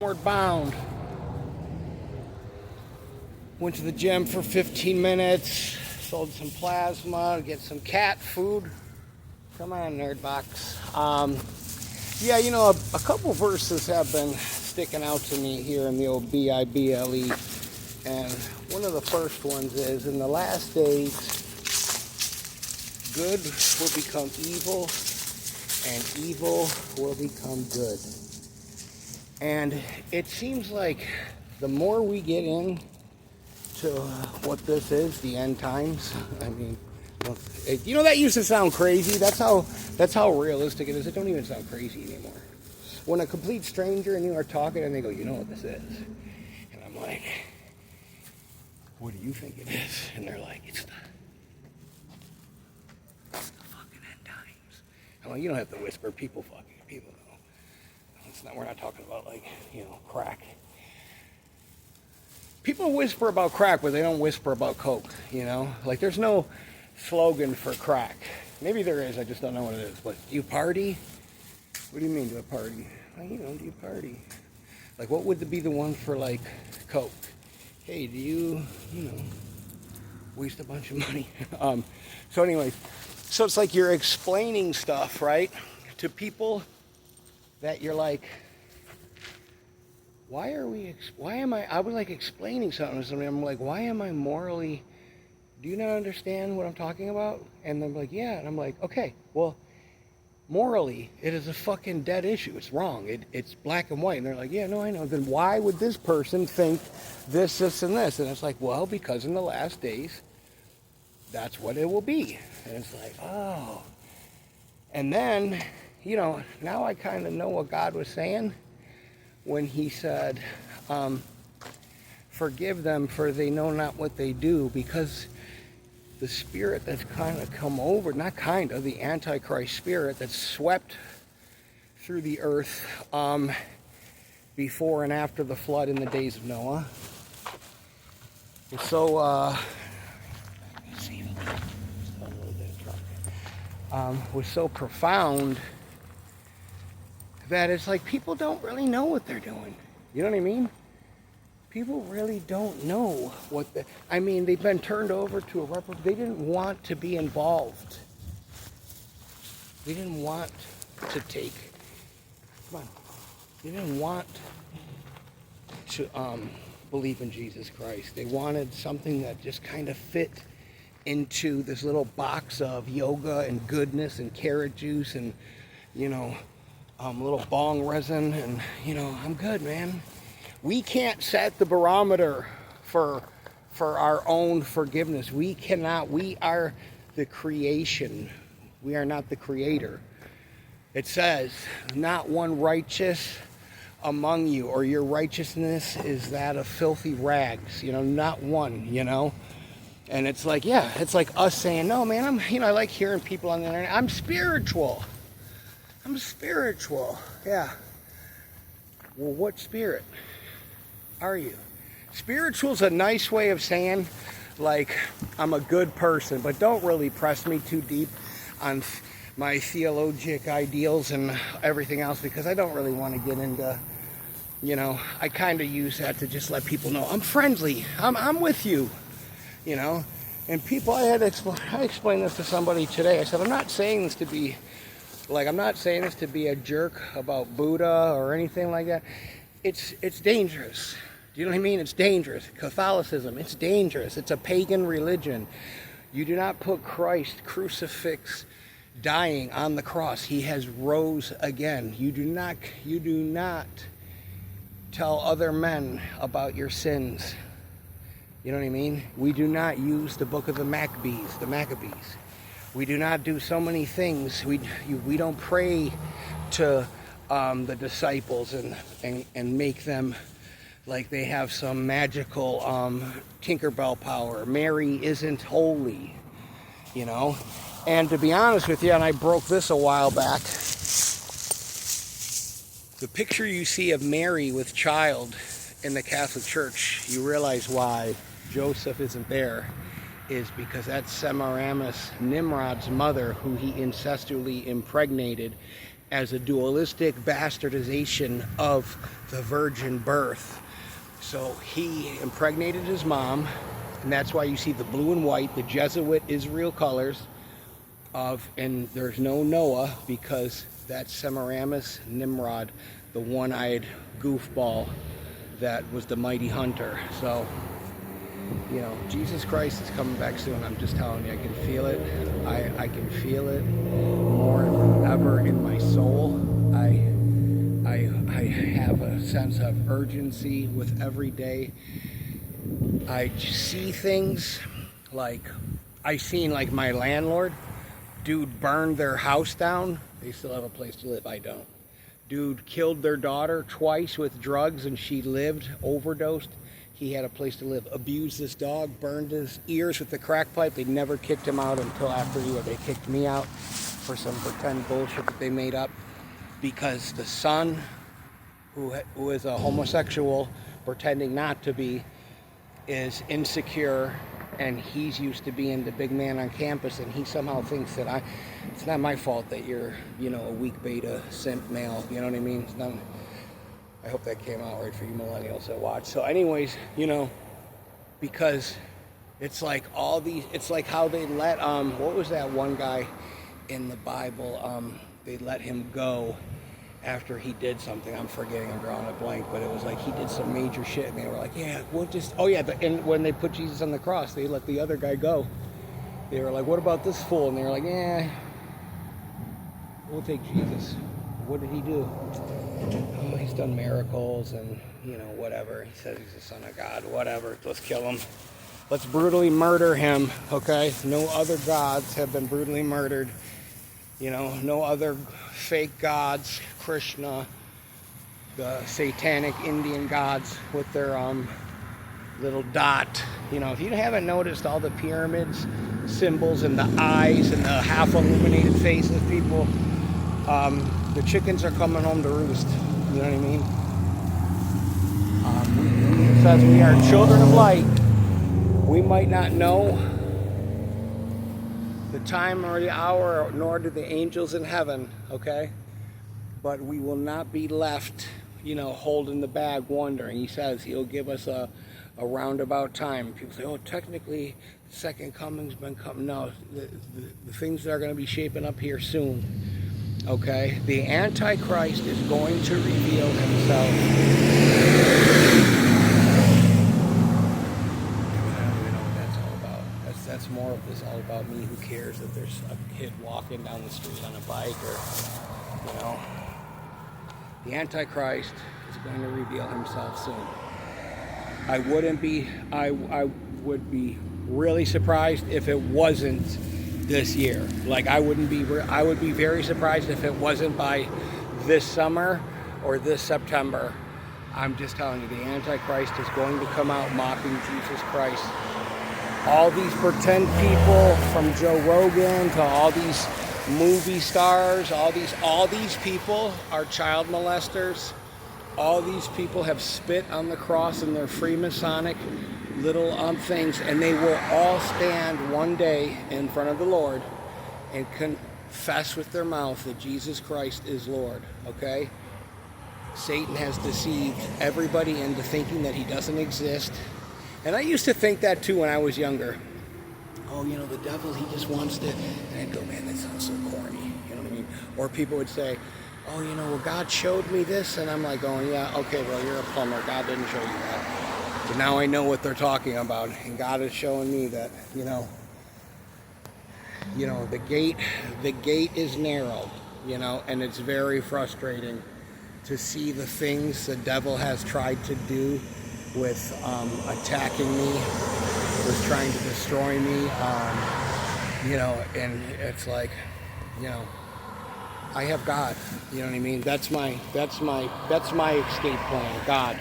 Homeward bound. Went to the gym for 15 minutes, sold some plasma, get some cat food. Come on, nerd box. Yeah, a couple verses have been sticking out to me here in the old Bible. And one of the first ones is, in the last days, good will become evil, and evil will become good. And it seems like the more we get in to what this is, the end times, I mean, that used to sound crazy. That's how realistic it is. It don't even sound crazy anymore. When a complete stranger and you are talking and they go, you know what this is? And I'm like, what do you think it is? And they're like, it's the fucking end times. I'm like, you don't have to whisper. People know. We're not talking about crack. People whisper about crack, but they don't whisper about coke, Like, there's no slogan for crack. Maybe there is, I just don't know what it is. But do you party? What do you mean, do a party? Well, do you party? Like, what would be the one for, like, coke? Hey, do you, waste a bunch of money? So anyways, so it's like you're explaining stuff, right, to people that you're like, I was like explaining something to somebody. I'm like, why am I morally, do you not understand what I'm talking about? And they're like, yeah. And I'm like, okay, well, morally, it is a fucking dead issue. It's wrong. It's black and white. And they're like, yeah, no, I know. Then why would this person think this, and this? And it's like, well, because in the last days, that's what it will be. And it's like, oh. And then, now I kind of know what God was saying when he said, forgive them, for they know not what they do, because the spirit that's kind of come over, the Antichrist spirit that's swept through the earth before and after the flood in the days of Noah. And so, was so profound that it's like people don't really know what they're doing. You know what I mean? People really don't know they've been turned over to a they didn't want to be involved. They didn't want to they didn't want to believe in Jesus Christ. They wanted something that just kind of fit into this little box of yoga and goodness and carrot juice and, little bong resin and, I'm good, man. We can't set the barometer for our own forgiveness. We cannot. We are the creation. We are not the creator. It says, not one righteous among you, or your righteousness is that of filthy rags. Not one, And it's like, yeah, it's like us saying, no, man, I like hearing people on the internet. I'm spiritual. Yeah. Well, what spirit are you? Spiritual's a nice way of saying, like, I'm a good person, but don't really press me too deep on my theologic ideals and everything else, because I don't really want to get into, I kind of use that to just let people know I'm friendly. I'm with you, And people, I explained this to somebody today. I said, I'm not saying this to be a jerk about Buddha or anything like that. It's dangerous. Do you know what I mean? It's dangerous. Catholicism, it's dangerous. It's a pagan religion. You do not put Christ crucifix dying on the cross. He has rose again. You do not tell other men about your sins. You know what I mean? We do not use the book of the Maccabees. We do not do so many things. We don't pray to the disciples and make them like they have some magical Tinkerbell power. Mary isn't holy, And to be honest with you, and I broke this a while back, the picture you see of Mary with child in the Catholic Church, you realize why Joseph isn't there, is because that's Semiramis, Nimrod's mother, who he incestually impregnated as a dualistic bastardization of the virgin birth. So he impregnated his mom, and that's why you see the blue and white, the Jesuit Israel colors and there's no Noah, because that's Semiramis Nimrod, the one-eyed goofball that was the mighty hunter. So, you know, Jesus Christ is coming back soon. I'm just telling you, I can feel it. I can feel it more than ever in my soul. I have a sense of urgency with every day. I see things like I seen like my landlord, dude burned their house down. They still have a place to live. I don't. Dude killed their daughter twice with drugs and she lived, overdosed. He had a place to live. Abused this dog, burned his ears with the crack pipe. They never kicked him out until after they kicked me out for some pretend bullshit that they made up. Because the son, who is a homosexual, pretending not to be, is insecure, and he's used to being the big man on campus, and he somehow thinks that it's not my fault that you're, you know, a weak beta simp male, you know what I mean? It's not, I hope that came out right for you millennials that watch. So anyways, you know, because it's like all these, it's like how they let, what was that one guy in the Bible, they let him go after he did something. I'm forgetting, I'm drawing a blank, but it was like he did some major shit, and they were like, yeah, we'll just, oh yeah, and when they put Jesus on the cross, they let the other guy go. They were like, what about this fool? And they were like, yeah, we'll take Jesus. What did he do? Oh, he's done miracles and, you know, whatever. He says he's the son of God, whatever. Let's kill him. Let's brutally murder him, okay? No other gods have been brutally murdered. You know, no other fake gods, Krishna, the satanic Indian gods with their little dot. You know, if you haven't noticed all the pyramids, symbols, and the eyes and the half illuminated faces, people, the chickens are coming home to roost. You know what I mean? It says we are children of light. We might not know the time or the hour, nor do the angels in heaven, okay? But we will not be left, you know, holding the bag wondering. He says he'll give us a roundabout time. People say, oh, technically, the second coming's been coming. No, the things that are going to be shaping up here soon, okay? The Antichrist is going to reveal himself. That's more of this all about me. Who cares if there's a kid walking down the street on a bike, or, you know. The Antichrist is going to reveal himself soon. I would be really surprised if it wasn't this year. Like I would be very surprised if it wasn't by this summer or this September. I'm just telling you, the Antichrist is going to come out mocking Jesus Christ. All these pretend people, from Joe Rogan to all these movie stars, all these people are child molesters. All these people have spit on the cross in their Freemasonic little things, and they will all stand one day in front of the Lord and confess with their mouth that Jesus Christ is Lord, okay? Satan has deceived everybody into thinking that he doesn't exist. And I used to think that too when I was younger. Oh, you know, the devil, he just wants to... And I'd go, man, that sounds so corny. You know what I mean? Or people would say, oh, you know, well, God showed me this. And I'm like going, yeah, okay, well, you're a plumber. God didn't show you that. But now I know what they're talking about. And God is showing me that, you know, the gate is narrow, you know, and it's very frustrating to see the things the devil has tried to do with attacking me, was trying to destroy me, you know, and it's like, you know, I have God, you know what I mean? That's my escape plan, God.